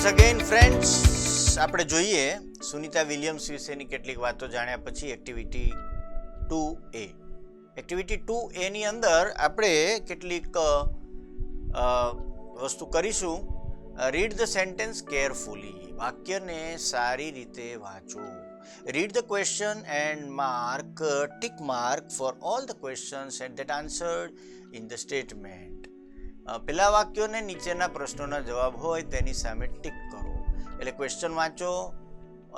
Once again friends, આપણે જોઈએ Sunita Williams વિશેની કેટલીક વાતો જાણ્યા પછી એક્ટિવિટી 2A. એક્ટિવિટી 2A ની અંદર આપણે કેટલીક વસ્તુ કરીશું. Read the sentence carefully. વાક્યને સારી રીતે વાંચો. Read the question and mark tick mark for all the questions and that answered in the statement. પેલા વાક્યોને નીચેના પ્રશ્નોના જવાબ હોય તેની સામે ટિક કરો. એટલે ક્વેશ્ચન વાંચો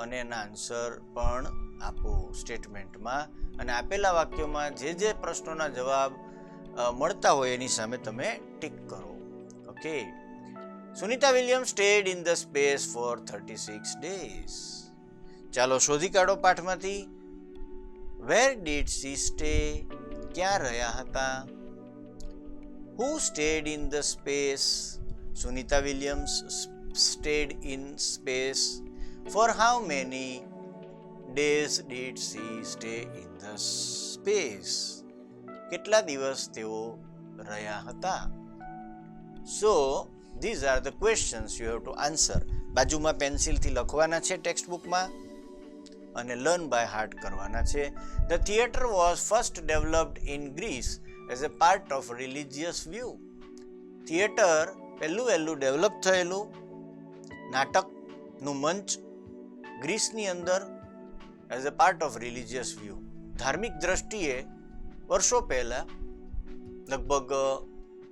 અને એના આન્સર પણ આપો સ્ટેટમેન્ટમાં, અને આપેલા વાક્યોમાં જે પ્રશ્નોના જવાબ મળતા હોય એની સામે તમે ટિક કરો. Okay. Sunita Williams stayed in the space for 36 days. ચાલો શોધી કાઢો પાઠમાંથી. Where did she stay? ક્યાં રહ્યા હતા? Who stayed in the space? Sunita Williams stayed in space. For how many days did she stay in the space? કેટલા દિવસ તેઓ રહ્યા હતા? So these are the questions you have to answer. બાજુમાં પેન્સિલથી લખવાના છે ટેક્સ્ટ બુકમાં અને લર્ન બાય હાર્ટ કરવાના છે. The theatre was first developed in Greece as a part of religious view. Theatre પહેલું ડેવલપ થયેલું નાટકનું મંચ ગ્રીસની અંદર as a part of religious view. ધાર્મિક દ્રષ્ટિએ વર્ષો પહેલાં, લગભગ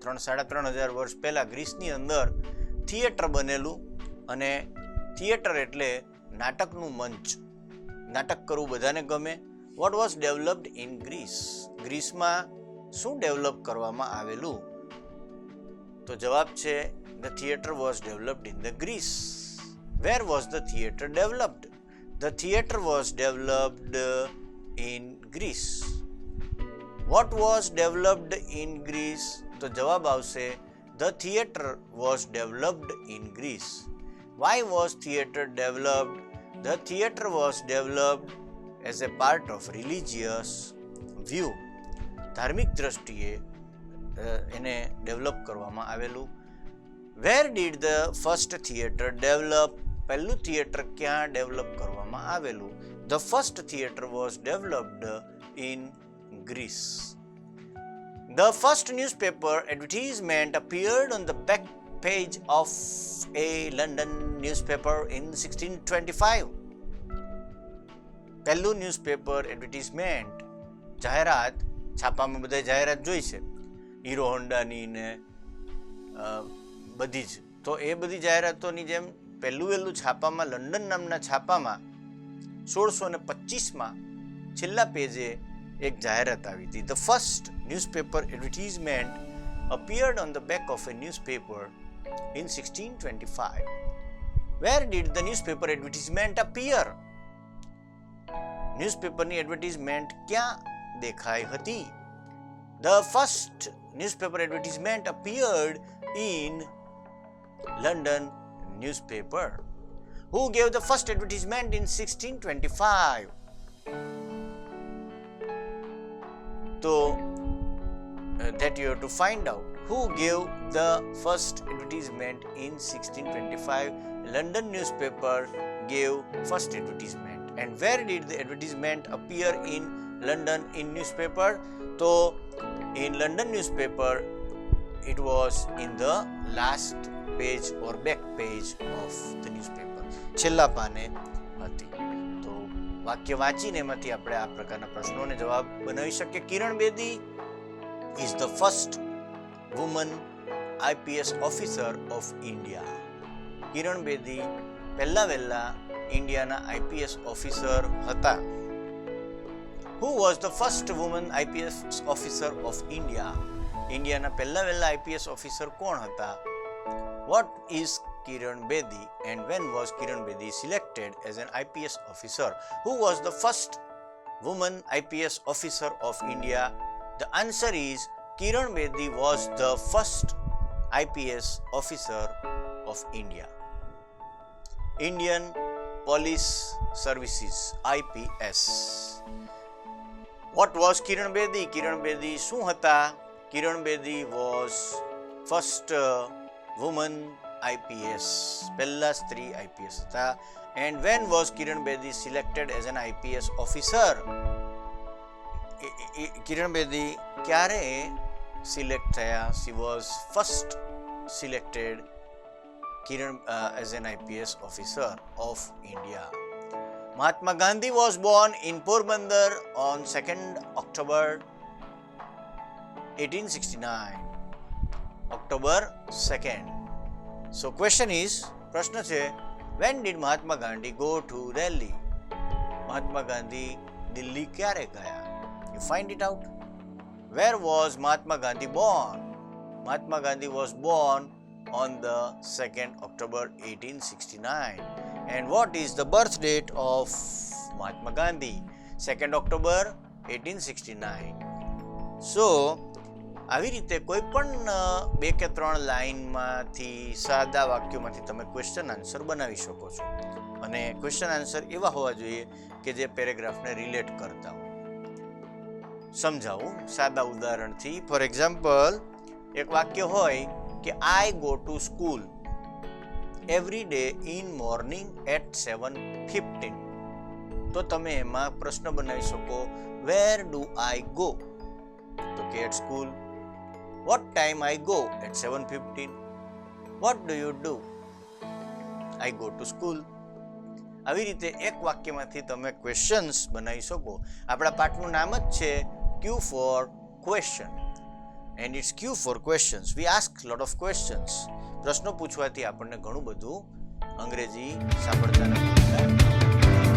3,500 વર્ષ પહેલાં ગ્રીસની અંદર થિયેટર બનેલું. અને થિયેટર એટલે નાટકનું મંચ. નાટક કરવું બધાને ગમે. What was developed in Greece? ગ્રીસમાં શું ડેવલપ કરવામાં આવેલું? તો જવાબ છે the theatre was developed in the Greece. Where was the theatre developed? The theatre was developed in Greece. What was developed in Greece? તો જવાબ આવશે the theatre was developed in Greece. Why was theatre developed? The theatre was developed as a part of religious view. ધાર્મિક દ્રષ્ટિએ એને develop કરવામાં આવેલું. વેર did the first theatre develop? પહેલું theatre ક્યાં ડેવલપ કરવામાં આવેલું? The first theatre was developed in Greece. The first newspaper advertisement appeared on the back page of a London newspaper in 1625. પહેલું ન્યૂઝપેપર એડવર્ટીઝમેન્ટ, જાહેરાત, છાપામાં બધા જાહેરાત જોઈ છે હીરો હોન્ડાની ને બધી જ. તો એ બધી જાહેરાતોની જેમ પહેલું છાપામાં, લંડન નામના છાપામાં 1625માં છેલ્લા પેજે એક જાહેરાત આવી હતી. The first newspaper advertisement appeared on the back of a newspaper in 1625. Where did the newspaper advertisement appear? ન્યૂઝપેપરની એડવર્ટીઝમેન્ટ ક્યાં દેખાઈ હતી? The first newspaper advertisement appeared in London newspaper. Who gave the first advertisement in 1625? So that you have to find out. Who gave the first advertisement in 1625? London newspaper gave first advertisement. And where did the advertisement appear in London in newspaper? So in London newspaper it was in the last page or back page of the newspaper. છેલ્લા પાને હતી. તો વાક્ય વાંચીને એમાંથી આપણે આ પ્રકારના પ્રશ્નોને જવાબ બનાવી શકીએ. Kiran Bedi is the first woman IPS officer of India. Kiran Bedi પહેલા ઇન્ડિયાના IPS ઓફિસર હતા. Who was the first woman IPS officer of India? ઇન્ડિયાના પહેલા IPS officer કોણ હતા? What is Kiran Bedi and when was Kiran Bedi selected as an IPS officer? Who was the first woman IPS officer of India? The answer is Kiran Bedi was the first IPS officer of India. Indian Police Services, IPS. What was Kiran Bedi? Kiran Bedi શું હતા? Kiran Bedi was first woman IPS, પહેલા સ્ત્રી IPS હતા. And when was Kiran Bedi selected as an IPS officer? Kiran Bedi ક્યારે select થયા? She was first selected Kiran as an IPS officer of India. Mahatma Gandhi was born in Porbandar on 2nd October 1869. October 2nd. So question is, પ્રશ્ન છે, when did Mahatma Gandhi go to Delhi? Mahatma Gandhi Delhi ક્યારે ગયા? You find it out. Where was Mahatma Gandhi born? Mahatma Gandhi was born on the 2nd October 1869. And what is the birth date of Mahatma Gandhi? 2nd October 1869. So, આવી રીતે કોઈ પણ 2 કે 3 લાઇનમાંથી સાદા વાક્યોમાંથી તમે ક્વેશ્ચન આન્સર બનાવી શકો છો. અને ક્વેશ્ચન આન્સર એવા હોવા જોઈએ કે જે પેરેગ્રાફને રિલેટ કરતા હોય. સમજાવું સાદા ઉદાહરણથી. ફોર એક્ઝામ્પલ, એક વાક્ય હોય કે I go to school every day in morning at 7:15. તો તમે એમાં પ્રશ્ન બનાવી શકો, વેર ડુ આઈ ગો? તો કે at school. What time I go? At 7:15. What do you do? I go to school. આવી રીતે એક વાક્યમાંથી તમે ક્વેશ્ચન્સ બનાવી શકો. આપણા પાઠનું નામ જ છે Q for question, and it's Q for questions. We ask lot of questions. પ્રશ્નો પૂછવાથી આપણને ઘણું બધું અંગ્રેજી સાંભળતા નથી.